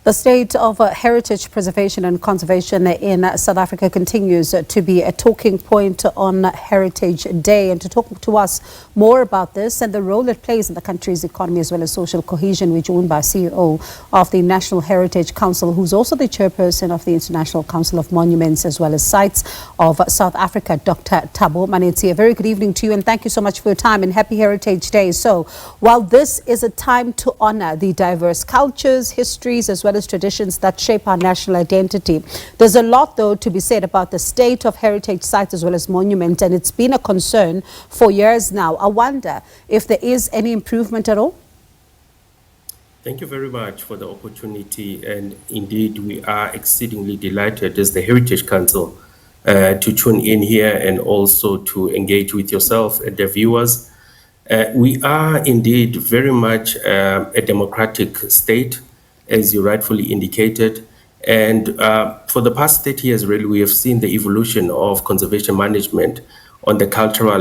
The state of heritage preservation and conservation in South Africa continues to be a talking point on Heritage Day. And to talk to us more about this and the role it plays in the country's economy as well as social cohesion, we're joined by CEO of the National Heritage Council, who's also the chairperson of the International Council of Monuments as well as Sites of South Africa, Dr. Thabo Manetsi. A very good evening to you and thank you so much for your time and happy Heritage Day. So while this is a time to honor the diverse cultures, histories as well as traditions that shape our national identity, there's a lot though to be said about the state of heritage sites as well as monuments, and it's been a concern for years now. I wonder if there is any improvement at all? Thank you very much for the opportunity, and indeed we are exceedingly delighted as the Heritage Council to tune in here and also to engage with yourself and the viewers. We are indeed very much a democratic state, as you rightfully indicated. And for the past 30 years, really, we have seen the evolution of conservation management on the cultural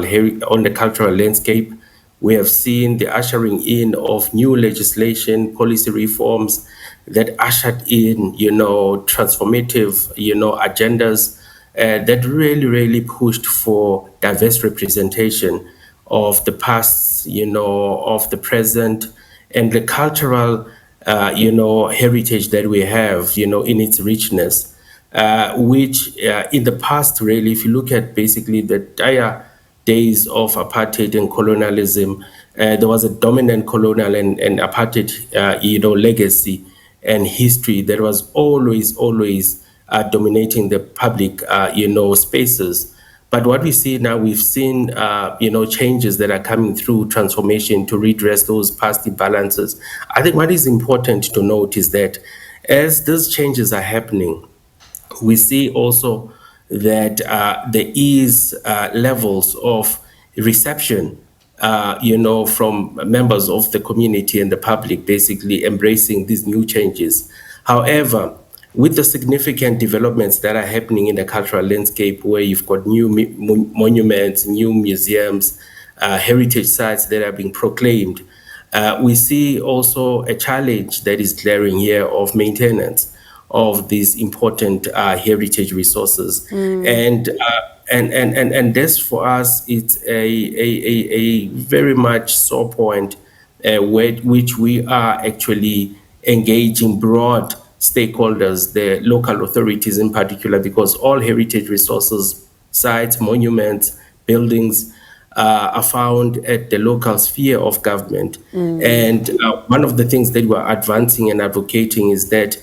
landscape. We have seen the ushering in of new legislation, policy reforms that ushered in, transformative, agendas that really pushed for diverse representation of the past, of the present, and the cultural, heritage that we have, in its richness, which in the past, really, if you look at basically the dire days of apartheid and colonialism, there was a dominant colonial and apartheid, legacy and history that was always dominating the public, spaces. But what we see now, we've seen, changes that are coming through transformation to redress those past imbalances. I think what is important to note is that as these changes are happening, we see also that there is levels of reception, from members of the community and the public, basically embracing these new changes. However, with the significant developments that are happening in the cultural landscape, where you've got new monuments, new museums, heritage sites that are being proclaimed, we see also a challenge that is glaring here of maintenance of these important heritage resources. And this for us, it's a very much sore point which we are actually engaging broad stakeholders, the local authorities in particular, because all heritage resources, sites, monuments, buildings are found at the local sphere of government. And one of the things that we're advancing and advocating is that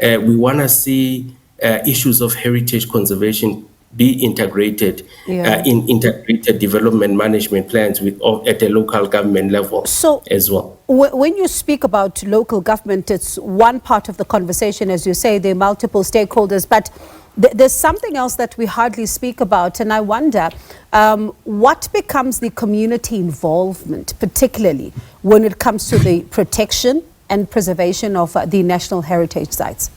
we want to see issues of heritage conservation be integrated in integrated development management plans at the local government level as well. When you speak about local government, it's one part of the conversation, as you say, there are multiple stakeholders, but there's something else that we hardly speak about, and I wonder what becomes the community involvement, particularly when it comes to the protection and preservation of the national heritage sites?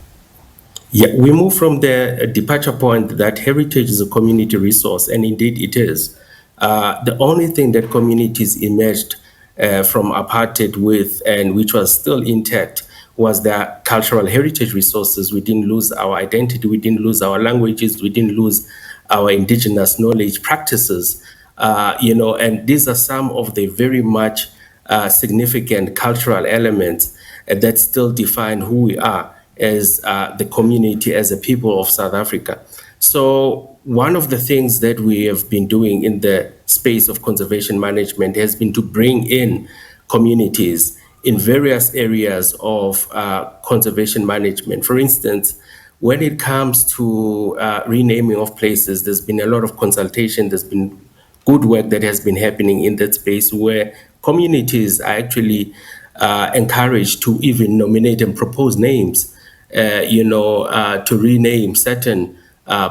Yeah, we move from the departure point that heritage is a community resource, and indeed it is. The only thing that communities emerged from apartheid with, and which was still intact, was their cultural heritage resources. We didn't lose our identity, we didn't lose our languages, we didn't lose our indigenous knowledge practices, and these are some of the very much significant cultural elements that still define who we are as the community, as a people of South Africa. So one of the things that we have been doing in the space of conservation management has been to bring in communities in various areas of conservation management. For instance, when it comes to renaming of places, there's been a lot of consultation, there's been good work that has been happening in that space where communities are actually encouraged to even nominate and propose names, to rename certain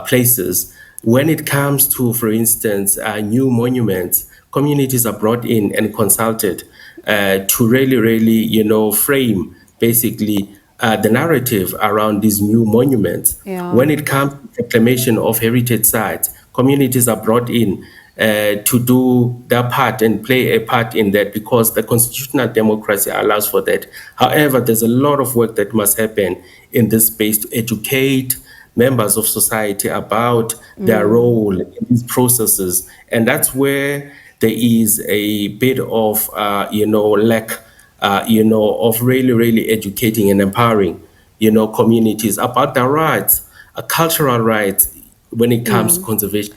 places. When it comes to, for instance, new monuments, communities are brought in and consulted to really, frame basically the narrative around these new monuments. When it comes to proclamation of heritage sites, communities are brought in to do their part and play a part in that, because the constitutional democracy allows for that. However, there's a lot of work that must happen in this space to educate members of society about their role in these processes. And that's where there is a bit of, lack, of really educating and empowering, communities about their rights, cultural rights, when it comes to conservation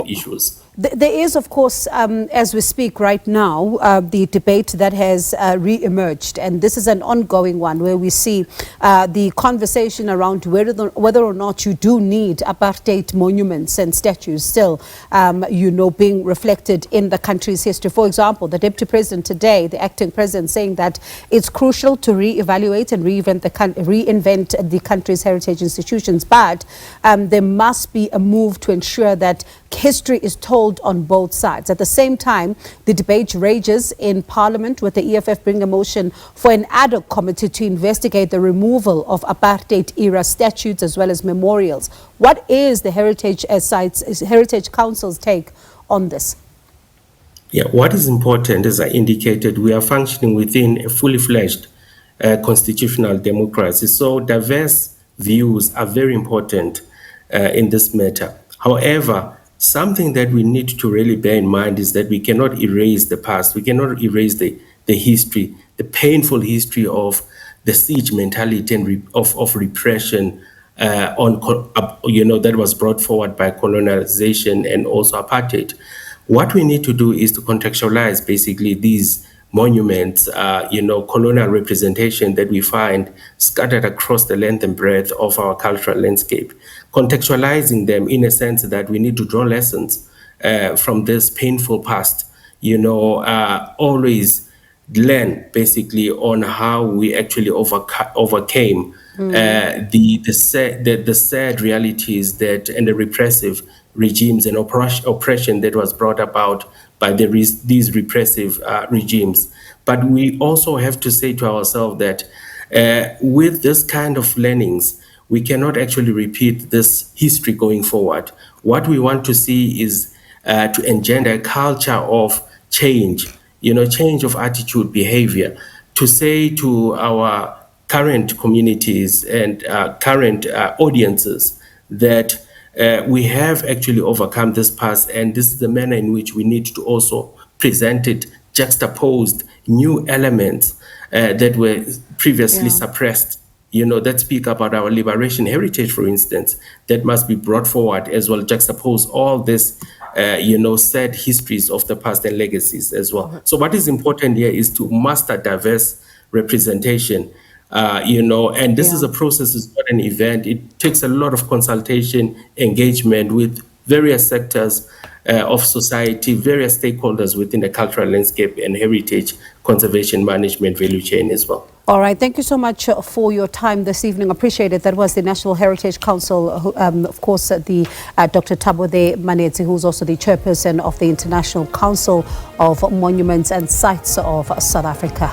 issues. There is, of course, as we speak right now, the debate that has re-emerged, and this is an ongoing one where we see the conversation around whether or not you do need apartheid monuments and statues still, being reflected in the country's history. For example, the Deputy President today, the acting president, saying that it's crucial to re-evaluate and reinvent the country's heritage institutions, but there must be a move to ensure that history is told on both sides. At the same time, the debate rages in Parliament, with the EFF bringing a motion for an ad hoc committee to investigate the removal of apartheid-era statues as well as memorials. What is the Heritage Council's take on this? Yeah, what is important, as I indicated, we are functioning within a fully fledged constitutional democracy. So diverse views are very important in this matter. However, something that we need to really bear in mind is that we cannot erase the past. We cannot erase the history, the painful history of the siege mentality and of repression that was brought forward by colonialization and also apartheid. What we need to do is to contextualize basically these monuments, colonial representation that we find scattered across the length and breadth of our cultural landscape, contextualizing them in a sense that we need to draw lessons from this painful past, always learn basically on how we actually overcame the sad realities that and the repressive regimes and oppression that was brought about by these repressive regimes. But we also have to say to ourselves that with this kind of learnings, we cannot actually repeat this history going forward. What we want to see is to engender a culture of change, change of attitude, behavior, to say to our current communities and current audiences that we have actually overcome this past, and this is the manner in which we need to also present it, juxtaposed new elements that were previously suppressed, that speak about our liberation heritage, for instance, that must be brought forward as well, juxtapose all this, sad histories of the past and legacies as well. So what is important here is to master diverse representation, and this is a process, it's not an event. It takes a lot of consultation, engagement with various sectors of society, various stakeholders within the cultural landscape and heritage conservation management value chain as well. All right. Thank you so much for your time this evening. Appreciate it. That was the National Heritage Council, of course, the Dr. Thabo Manetsi, who's also the chairperson of the International Council of Monuments and Sites of South Africa.